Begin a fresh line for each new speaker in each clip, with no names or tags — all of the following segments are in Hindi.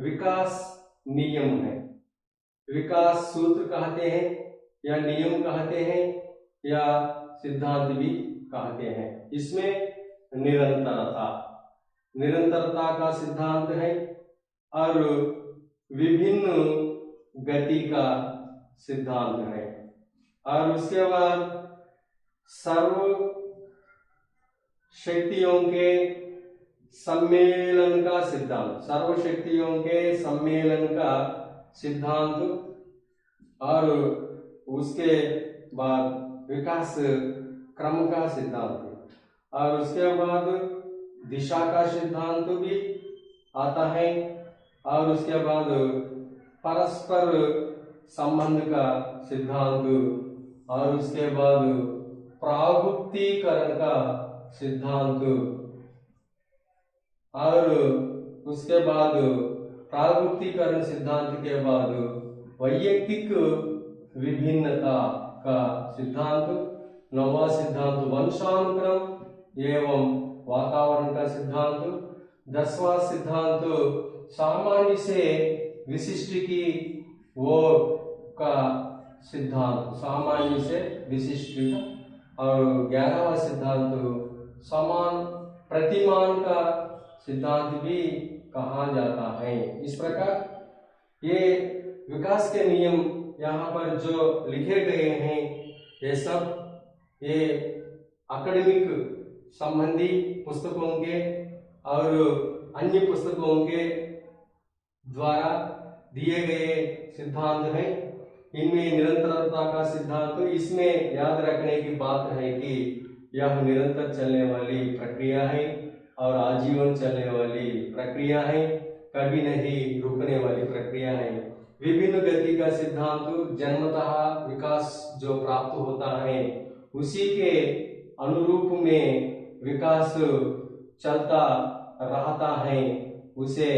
विकास नियम है। विकास सूत्र कहते हैं या नियम कहते हैं या सिद्धांत भी कहते हैं। इसमें निरंतरता का सिद्धांत है और विभिन्न गति का सिद्धांत है और उसके बाद सर्व शक्तियों के सम्मेलन का सिद्धांत, सर्व शक्तियों के सम्मेलन का सिद्धांत और उसके बाद विकास क्रम का सिद्धांत और उसके बाद दिशा का सिद्धांत भी आता है और उसके बाद परस्पर संबंध का सिद्धांत और उसके बाद प्रागुक्तीकरण का सिद्धांत और उसके बाद प्रागुक्तीकरण सिद्धांत के बाद वैयक्तिक विभिन्नता का सिद्धांत, नौवां सिद्धांत वंशानुक्रम एवं वातावरण का सिद्धांत, 10वां सिद्धांत सामान्य से विशिष्ट की ओर का सिद्धांत, सामान्य से विशिष्ट, और 11वां सिद्धांत समान प्रतिमान का सिद्धांत भी कहा जाता है। इस प्रकार ये विकास के नियम यहाँ पर जो लिखे गए हैं ये सब ये एकेडमिक संबंधी पुस्तकों के और अन्य पुस्तकों के द्वारा दिए गए सिद्धांत हैं। इनमें निरंतरता का सिद्धांत, तो इसमें याद रखने की बात है कि यह निरंतर चलने वाली प्रक्रिया है और आजीवन चलने वाली प्रक्रिया है, कभी नहीं रुकने वाली प्रक्रिया है। विभिन्न गति का सिद्धांत जन्मतः विकास जो प्राप्त होता है उसी के अनुरूप में विकास चलता रहता है, उसे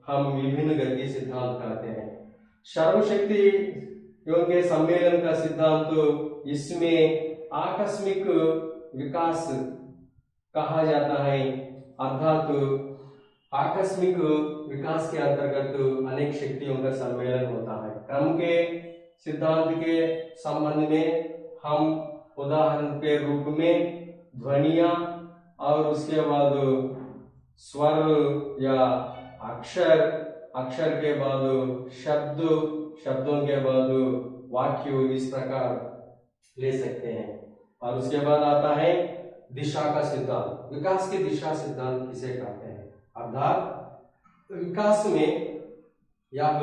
हम विभिन्न गति सिद्धांत कहते हैं। सर्वशक्तियों के सम्मेलन का सिद्धांत, इसमें आकस्मिक विकास कहा जाता है, अर्थात आकस्मिक विकास के अंतर्गत अनेक शक्तियों का सम्मेलन होता है। क्रम के सिद्धांत के संबंध में हम उदाहरण के रूप में ध्वनियां और उसके बाद स्वर या अक्षर, अक्षर के बाद शब्द, शब्दों के बाद वाक्य, इस प्रकार ले सकते हैं। और उसके बाद आता है दिशा का सिद्धांत। विकास की दिशा सिद्धांत किसे कहते हैं, अर्थात विकास में यह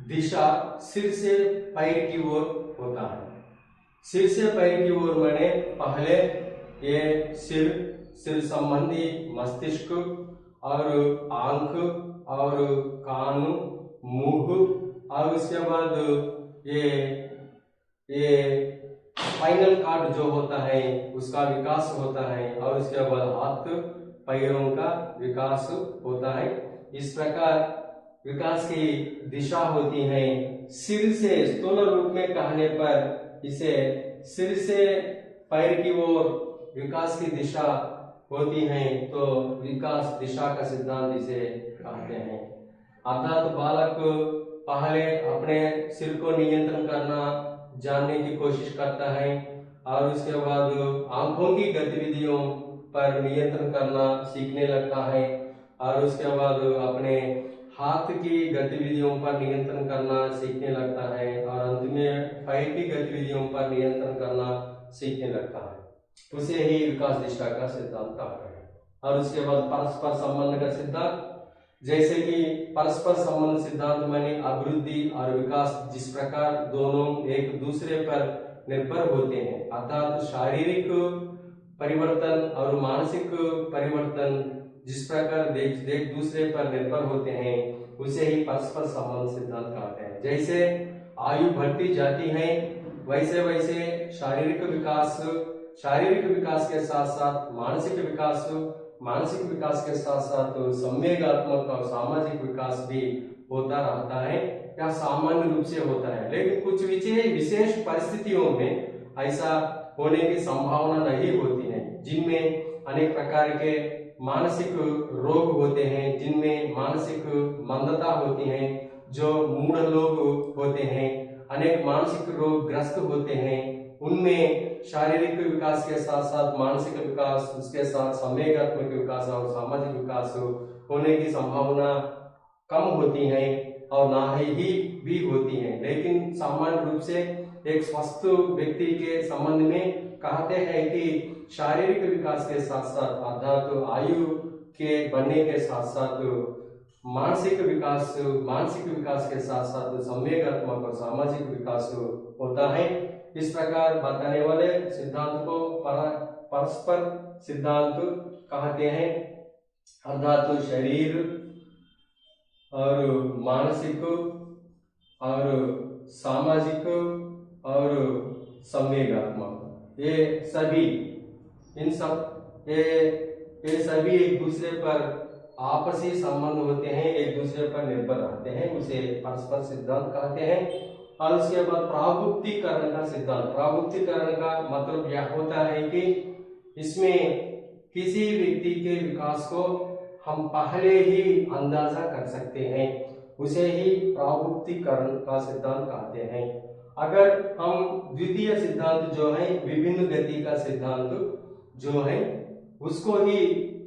दिशा सिर से पैर की ओर होता है। सिर से पैर की ओर माने पहले ये सिर संबंधी मस्तिष्क और आंख और कान, मुंह, और उसके बाद ये स्पाइनल कॉर्ड जो होता है उसका विकास होता है और उसके बाद हाथ पैरों का विकास होता है। इस प्रकार विकास की दिशा होती है। सिर से स्थूल रूप में कहने पर इसे सिर से पैर की ओर विकास की दिशा होती है, तो विकास दिशा का सिद्धांत इसे कहते हैं। अर्थात बालक पहले अपने सिर को नियंत्रण करना जानने की कोशिश करता है और उसके बाद आंखों की गतिविधियों पर नियंत्रण करना सीखने लगता है और उसके बाद अपने हाथ की गतिविधियों पर नियंत्रण करना सीखने लगता है और अंत में पैर की गतिविधियों पर नियंत्रण करना सीखने लगता है। उसे ही विकास दिशा का सिद्धांत कहते हैं। और उसके बाद परस्पर संबंध का सिद्धांत, जैसे कि परस्पर संबंध सिद्धांत माने अभिवृद्धि और विकास जिस प्रकार दोनों एक दूसरे पर निर्भर होते हैं, अर्थात शारीरिक परिवर्तन और मानसिक परिवर्तन जिस प्रकार एक दूसरे पर निर्भर होते हैं, उसे ही परस्पर संबंध सिद्धांत कहते हैं। जैसे आयु बढ़ती जाती है वैसे वैसे शारीरिक विकास के साथ साथ मानसिक विकास के साथ साथ संवेगात्मक और सामाजिक विकास भी होता रहता है या सामान्य रूप से होता है। लेकिन कुछ विशेष परिस्थितियों में ऐसा होने की संभावना नहीं होती है, जिनमें अनेक प्रकार के मानसिक रोग होते हैं, जिनमें मानसिक मंदता होती हैं, जो मूढ़ लोग होते हैं, अनेक मानसिक रोग ग्रस्त होते हैं, उनमें शारीरिक विकास के साथ साथ मानसिक विकास, उसके साथ संवेगात्मक विकास और सामाजिक विकास होने की संभावना कम होती है और ना ही भी होती है। लेकिन सामान्य रूप से एक स्वस्थ व्यक्ति के संबंध में कहते हैं कि शारीरिक विकास के साथ साथ अर्थात आयु के बढ़ने के साथ साथ मानसिक विकास के साथ साथ संवेगात्मक और सामाजिक विकास होता है। इस प्रकार बताने वाले सिद्धांत को परस्पर सिद्धांत कहते हैं, अर्थात शरीर और मानसिक और सामाजिक और संवेगात्मक, ये सभी एक दूसरे पर आपसी संबंध होते हैं, एक दूसरे पर निर्भर रहते हैं, उसे परस्पर सिद्धांत कहते हैं। और उसके बाद प्रागुक्तिकरण का सिद्धांत। प्रागुक्तिकरण का मतलब यह होता है कि इसमें किसी व्यक्ति के विकास को हम पहले ही अंदाजा कर सकते हैं, उसे ही प्रागुक्तिकरण का सिद्धांत कहते हैं। अगर हम द्वितीय सिद्धांत जो है विभिन्न गति का सिद्धांत जो है उसको ही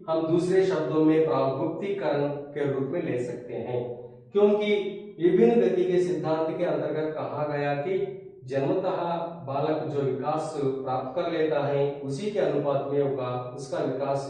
हम दूसरे शब्दों में प्रागुक्तिकरण के रूप में ले सकते हैं, क्योंकि विभिन्न गति के सिद्धांत के अंतर्गत कहा गया कि जन्मतः बालक जो विकास प्राप्त कर लेता है उसी के अनुपात में उसका विकास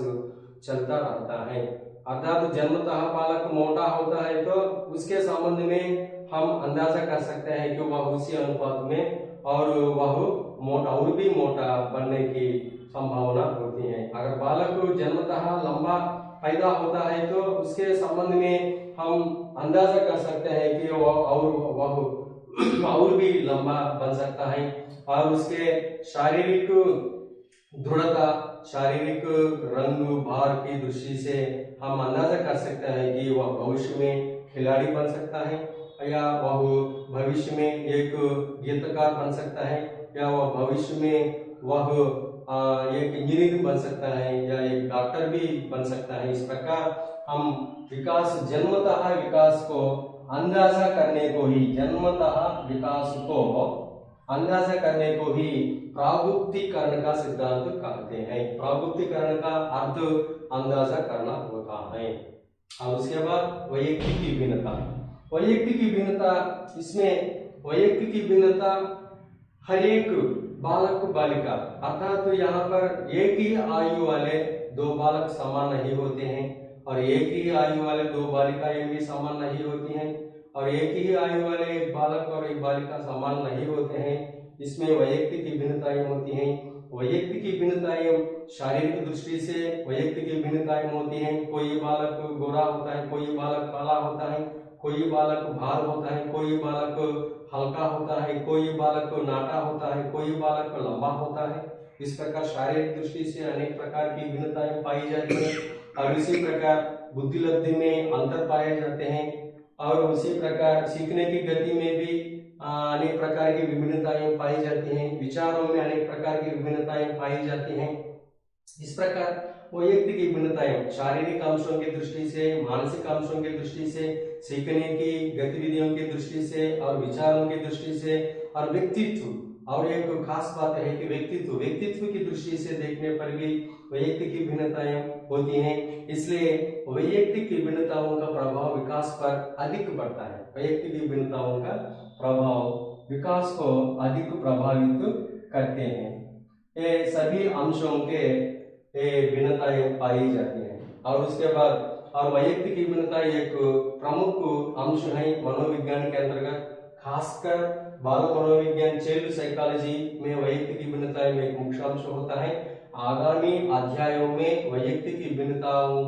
चलता रहता है। अर्थात जन्मतः बालक मोटा होता है तो उसके संबंध में हम अंदाजा कर सकते हैं कि वह उसी अनुपात में और वह मोटा और भी मोटा बनने की संभावना होती है। अगर बालक जन्मतः लंबा पैदा होता है तो उसके संबंध में हम अंदाजा कर सकते हैं कि वह और भी लंबा बन सकता है और उसके शारीरिक दृढ़ता, शारीरिक रंग भार की दृष्टि से हम अंदाजा कर सकते हैं कि वह भविष्य में खिलाड़ी बन सकता है या वह भविष्य में एक गीतकार बन सकता है या वह भविष्य में वह एक इंजीनियर बन सकता है या एक डॉक्टर भी बन सकता है। इस प्रकार हम जन्मतः विकास को अंदाजा करने को ही प्रागुक्तिकरण का सिद्धांत कहते हैं। प्रागुक्तिकरण का अर्थ अंदाजा करना होता है। और उसके बाद वैयक्तिक भिन्नता, इसमें वैयक्तिक भिन्नता हर एक बालक बालिका, अर्थात तो यहाँ पर एक ही आयु वाले दो बालक समान नहीं होते हैं और एक ही आयु वाले दो बालिकाएं भी समान नहीं होती हैं और एक ही आयु वाले एक बालक और एक बालिका समान नहीं होते हैं। इसमें वैयक्तिक भिन्नताएं होती हैं। वैयक्तिक भिन्नताएं शारीरिक दृष्टि से वैयक्तिक भिन्नताएं होती हैं। कोई बालक गोरा होता है, कोई बालक काला होता है, कोई बालक भार होता है, कोई बालक हल्का होता है, कोई बालक नाटा होता है, कोई बालक लंबा होता है। इस प्रकार शारीरिक दृष्टि से अनेक प्रकार की भिन्नताएं पाई जाती हैं और इसी प्रकार बुद्धि लब्धि में अंतर पाए जाते हैं और उसी प्रकार सीखने की गति में भी अनेक प्रकार की विभिन्नताएं पाई जाती हैं। विचारों में अनेक प्रकार की विभिन्नताएं पाई जाती हैं। इस प्रकार वैयक्तिक भिन्नताएं शारीरिक अंशों की दृष्टि से, मानसिक अंशों की दृष्टि से, सीखने की गतिविधियों की दृष्टि से और विचारों की दृष्टि से और व्यक्तित्व, और एक खास बात है कि व्यक्तित्व की दृष्टि से देखने पर भी वैयक्तिक भिन्नताएं होती हैं। इसलिए वैयक्तिक भिन्नताओं का प्रभाव विकास पर अधिक पड़ता है। वैयक्तिक भिन्नताओं का प्रभाव विकास को अधिक प्रभावित करते हैं। ये सभी अंशों के भिन्नताएं पाई जाती हैं। और उसके बाद और वैयक्तिक भिन्नता एक प्रमुख अंश है मनोविज्ञान के अंतर्गत, खासकर बाल मनोविज्ञान चाइल्ड साइकोलॉजी में वैयक्तिक भिन्नताएं में एक मुख्य अंश होता है। आगामी अध्यायों में वैयक्तिक भिन्नताओं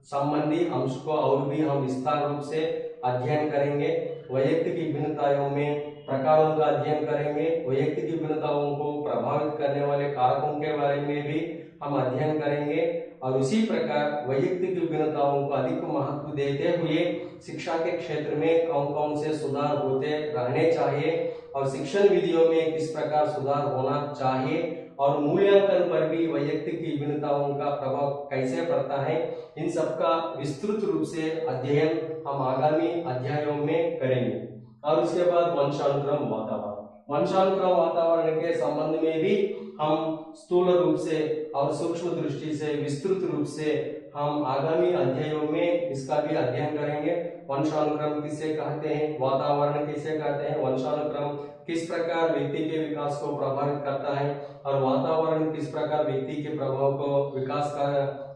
संबंधी अंश को और भी हम विस्तार रूप से अध्ययन करेंगे। वैयक्तिक भिन्नताओं में प्रकारों का अध्ययन करेंगे। वैयक्तिक भिन्नताओं को प्रभावित करने वाले कारकों के बारे में भी हम अध्ययन करेंगे और उसी प्रकार वैयक्तिक भिन्नताओं को अधिक महत्व देते हुए शिक्षा के क्षेत्र में कौन कौन से सुधार होते रहने चाहिए और शिक्षण विधियों में किस प्रकार सुधार होना चाहिए और मूल्यांकन पर भी वैयक्तिक भिन्नताओं का प्रभाव कैसे पड़ता है, इन सब का विस्तृत रूप से अध्ययन हम आगामी अध्यायों में करेंगे। और उसके बाद वंशानुक्रम वातावरण, वंशानुक्रम वातावरण के संबंध में भी हम स्थूल रूप से और सूक्ष्म दृष्टि से विस्तृत रूप से हम आगामी अध्यायों में इसका भी अध्ययन करेंगे। वंशानुक्रम किसे कहते हैं, वातावरण किसे कहते हैं, वंशानुक्रम किस प्रकार व्यक्ति के विकास को प्रभावित करता है और वातावरण किस प्रकार व्यक्ति के प्रभाव को विकास का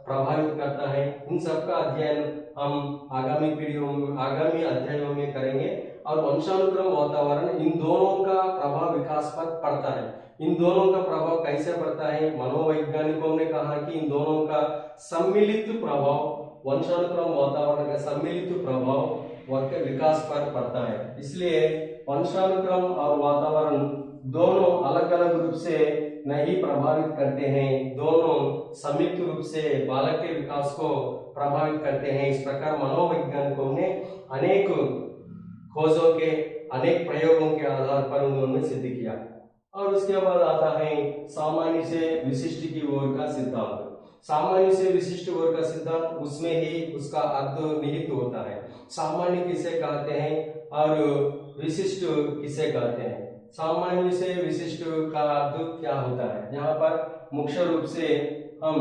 प्रभावित करता है, इन सब का अध्ययन हम आगामी पीढ़ियों आगामी अध्यायों में करेंगे। और वंशानुक्रम वातावरण इन दोनों का प्रभाव विकास पर पड़ता है। इन दोनों का प्रभाव कैसे पड़ता है, मनोवैज्ञानिकों ने कहा कि इन दोनों का सम्मिलित प्रभाव, वंशानुक्रम वातावरण का सम्मिलित प्रभाव विकास पर पड़ता है। इसलिए वंशानुक्रम और वातावरण दोनों अलग अलग रूप से नहीं प्रभावित करते हैं, दोनों संयुक्त रूप से बालक के विकास को प्रभावित करते हैं। इस प्रकार मनोवैज्ञानिकों ने अनेक खोजों के अनेक प्रयोगों के आधार पर उन्होंने सिद्ध किया। और उसके बाद आता है सामान्य से विशिष्ट की ओर का सिद्धांत। सामान्य से विशिष्ट ओर का सिद्धांत, उसमें ही उसका अर्थ निहित होता है। सामान्य किसे कहते हैं और विशिष्ट किसे कहते हैं, सामान्य से विशिष्ट का अर्थ क्या होता है। यहाँ पर मुख्य रूप से हम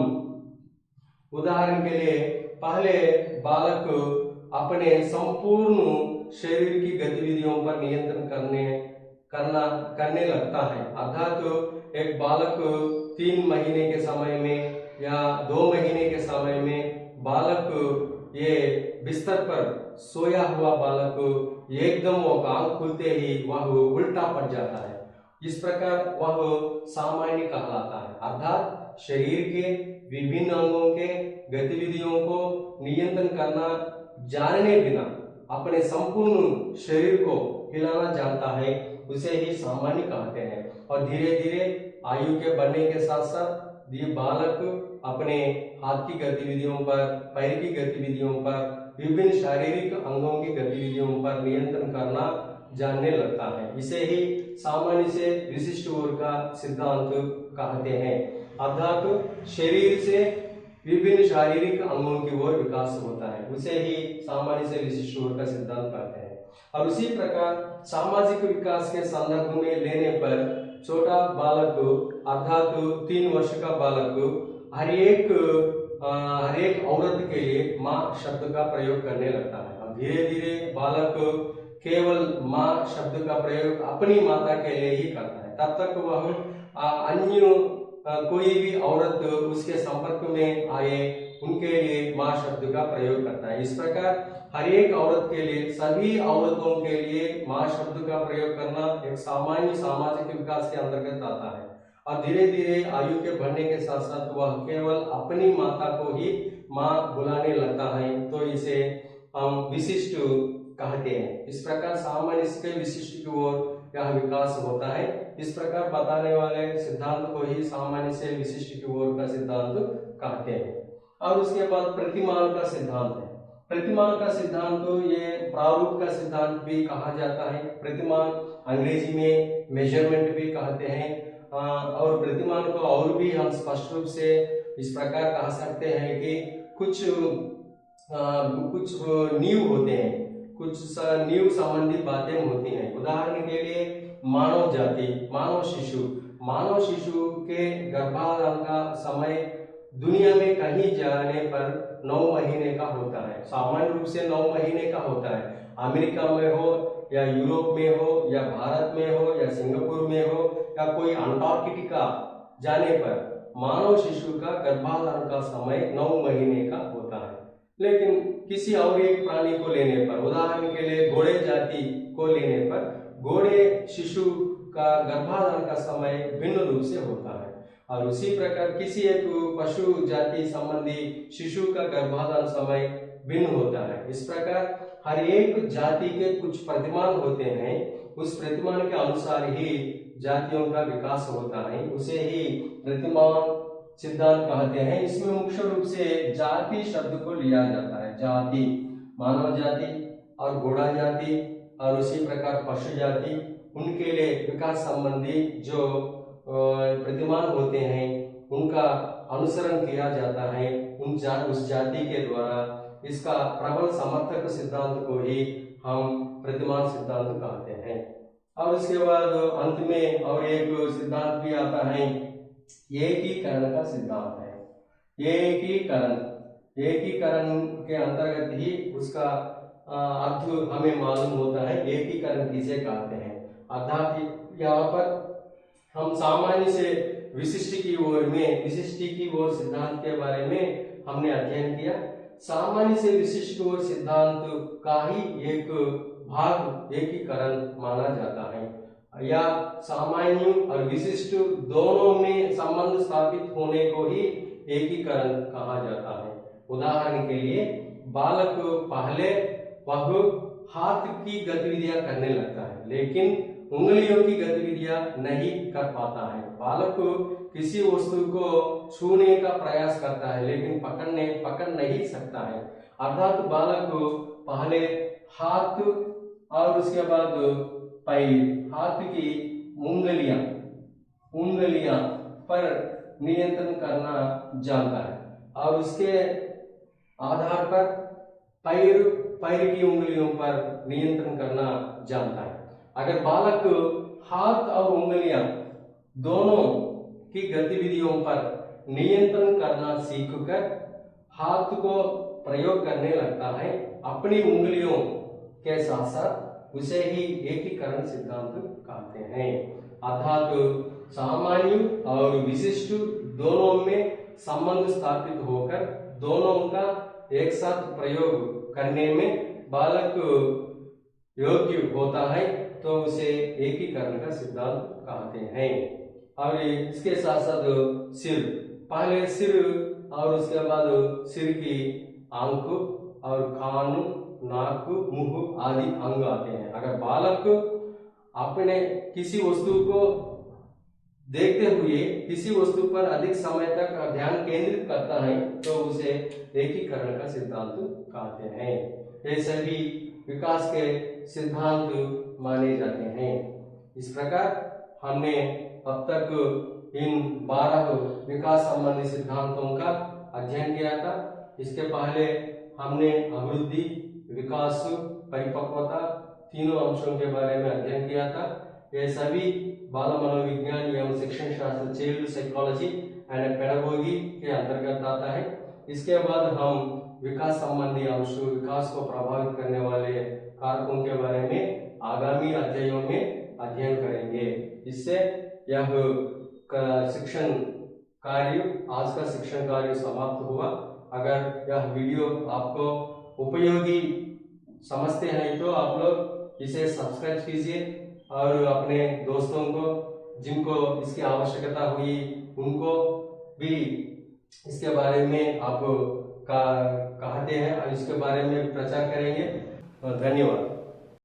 उदाहरण के लिए पहले बालक अपने संपूर्ण शरीर की गतिविधियों पर नियंत्रण करने लगता है। अर्थात एक बालक 3 महीने के समय में या 2 महीने के समय में बालक ये बिस्तर पर सोया हुआ बालक एकदम वो आंख खुलते ही वह उल्टा पड़ जाता है। इस प्रकार वह सामान्य कहलाता है। अर्थात शरीर के विभिन्न अंगों के गतिविधियों को नियंत्रण करना जानने बिना अपने संपूर्ण शरीर को हिलाना जानता है, उसे ही सामान्य कहते हैं। और धीरे धीरे आयु के बढ़ने के साथ साथ ये बालक अपने हाथ की गतिविधियों पर, पैर की गतिविधियों पर, विभिन्न शारीरिक अंगों की गतिविधियों पर नियंत्रण करना जानने लगता है। इसे ही सामान्य से विशिष्ट ओर का सिद्धांत कहते हैं। अर्थात शरीर से विभिन्न शारीरिक अंगों की ओर विकास होता है, उसे ही सामान्य से विशिष्ट ओर का सिद्धांत कहते हैं। और उसी प्रकार सामाजिक विकास के संदर्भ में लेने पर छोटा बालक अर्थात 3 वर्ष का बालक हर एक औरत के लिए माँ शब्द का प्रयोग करने लगता है। और धीरे धीरे बालक केवल माँ शब्द का प्रयोग अपनी माता के लिए ही करता है। तब तक वह अन्य कोई भी औरत उसके संपर्क में आए उनके लिए माँ शब्द का प्रयोग करता है। इस प्रकार हर एक औरत के लिए, सभी औरतों के लिए माँ शब्द का प्रयोग करना एक सामान्य सामाजिक विकास के अंतर्गत आता है। और धीरे धीरे आयु के बढ़ने के साथ साथ वह केवल अपनी माता को ही माँ बुलाने लगता है, तो इसे हम विशिष्ट कहते हैं। इस प्रकार सामान्य से विशिष्ट की ओर यह विकास होता है। इस प्रकार बताने वाले सिद्धांत को ही सामान्य से विशिष्ट की ओर का सिद्धांत कहते हैं। और उसके बाद प्रतिमान का सिद्धांत है। प्रतिमान का सिद्धांत तो ये प्रारूप का सिद्धांत भी कहा जाता है। प्रतिमान अंग्रेजी में मेजरमेंट भी कहते हैं। और प्रतिमान को और भी हम स्पष्ट रूप से इस प्रकार कह सकते हैं कि कुछ नींव होते हैं, कुछ नींव संबंधी बातें होती हैं। उदाहरण के लिए मानव जाति, मानव शिशु के गर्भाधान का समय दुनिया में कहीं जाने पर 9 महीने का होता है। सामान्य रूप से 9 महीने का होता है। अमेरिका में हो या यूरोप में हो या भारत में हो या सिंगापुर में हो या कोई अंटार्कटिका जाने पर मानव शिशु का गर्भाधान का समय 9 महीने का होता है। लेकिन किसी और एक प्राणी को लेने पर, उदाहरण के लिए घोड़े जाति को लेने पर, घोड़े शिशु का गर्भाधान का समय भिन्न रूप से होता है। और उसी प्रकार किसी एक पशु जाति संबंधी शिशु का गर्भाधान समय भिन्न होता है। इस प्रकार हर एक जाति के कुछ प्रतिमान होते हैं, उस प्रतिमान के अनुसार ही जातियों का विकास होता है, उसे ही प्रतिमान सिद्धांत कहते हैं। इसमें मुख्य रूप से जाति शब्द को लिया जाता है। जाति, मानव जाति और घोड़ा जाति और उसी प्रकार पशु जाति, उनके लिए विकास संबंधी जो प्रतिमान होते हैं उनका अनुसरण किया जाता है उस जाति के द्वारा। इसका प्रबल समर्थक सिद्धांत को ही हम प्रतिमान सिद्धांत कहते हैं। और उसके बाद अंत में और एक सिद्धांत भी आता है, एकीकरण का सिद्धांत है। एकीकरण के अंतर्गत ही उसका अर्थ हमें मालूम होता है। एकीकरण किसे कहते हैं, अर्थात यहाँ पर हम सामान्य से विशिष्ट की ओर सिद्धांत के बारे में हमने अध्ययन किया। सामान्य से विशिष्ट की ओर सिद्धांत का ही एक भाग एकीकरण माना जाता है, या सामान्य और विशिष्ट दोनों में संबंध स्थापित होने को ही एकीकरण कहा जाता है। उदाहरण के लिए, बालक पहले वह हाथ की गतिविधियां करने लगता है लेकिन उंगलियों की गतिविधियां नहीं कर पाता है। बालक किसी वस्तु को छूने का प्रयास करता है लेकिन पकड़ नहीं सकता है। अर्थात बालक पहले हाथ और उसके बाद पैर, हाथ की उंगलियां पर नियंत्रण करना जानता है और उसके आधार पर पैर की उंगलियों पर नियंत्रण करना जानता है। अगर बालक हाथ और उंगलियां दोनों की गतिविधियों पर नियंत्रण करना सीखकर हाथ को प्रयोग करने लगता है अपनी उंगलियों के साथ साथ, उसे ही एकीकरण सिद्धांत कहते हैं। अर्थात सामान्य और विशिष्ट दोनों में संबंध स्थापित होकर दोनों का एक साथ प्रयोग करने में बालक योग्य होता है तो उसे एकीकरण का सिद्धांत कहते हैं। और इसके साथ साथ सिर, पहले सिर और उसके बाद सिर की आंख और कान, नाक, मुंह आदि अंग आते हैं। अगर बालक अपने किसी वस्तु को देखते हुए किसी वस्तु पर अधिक समय तक ध्यान केंद्रित करता है तो उसे एकीकरण का सिद्धांत कहते हैं। ये सभी विकास के सिद्धांत माने जाते हैं। इस प्रकार हमने अब तक इन 12 विकास संबंधी सिद्धांतों का अध्ययन किया था। इसके पहले हमने अभिवृद्धि, विकास, परिपक्वता तीनों अंशों के बारे में अध्ययन किया था। ये सभी बाल मनोविज्ञान एवं शिक्षण शास्त्र, चाइल्ड साइकोलॉजी एंड पेडागोगी के अंतर्गत आता है। इसके बाद हम विकास संबंधी अंश, विकास को प्रभावित करने वाले कारकों के बारे में आगामी अध्यायों में अध्ययन करेंगे। इससे यह शिक्षण कार्य, आज का शिक्षण कार्य समाप्त हुआ। अगर यह वीडियो आपको उपयोगी समझते हैं तो आप लोग इसे सब्सक्राइब कीजिए और अपने दोस्तों को जिनको इसकी आवश्यकता हुई उनको भी इसके बारे में आप कहते हैं और इसके बारे में प्रचार करेंगे। धन्यवाद।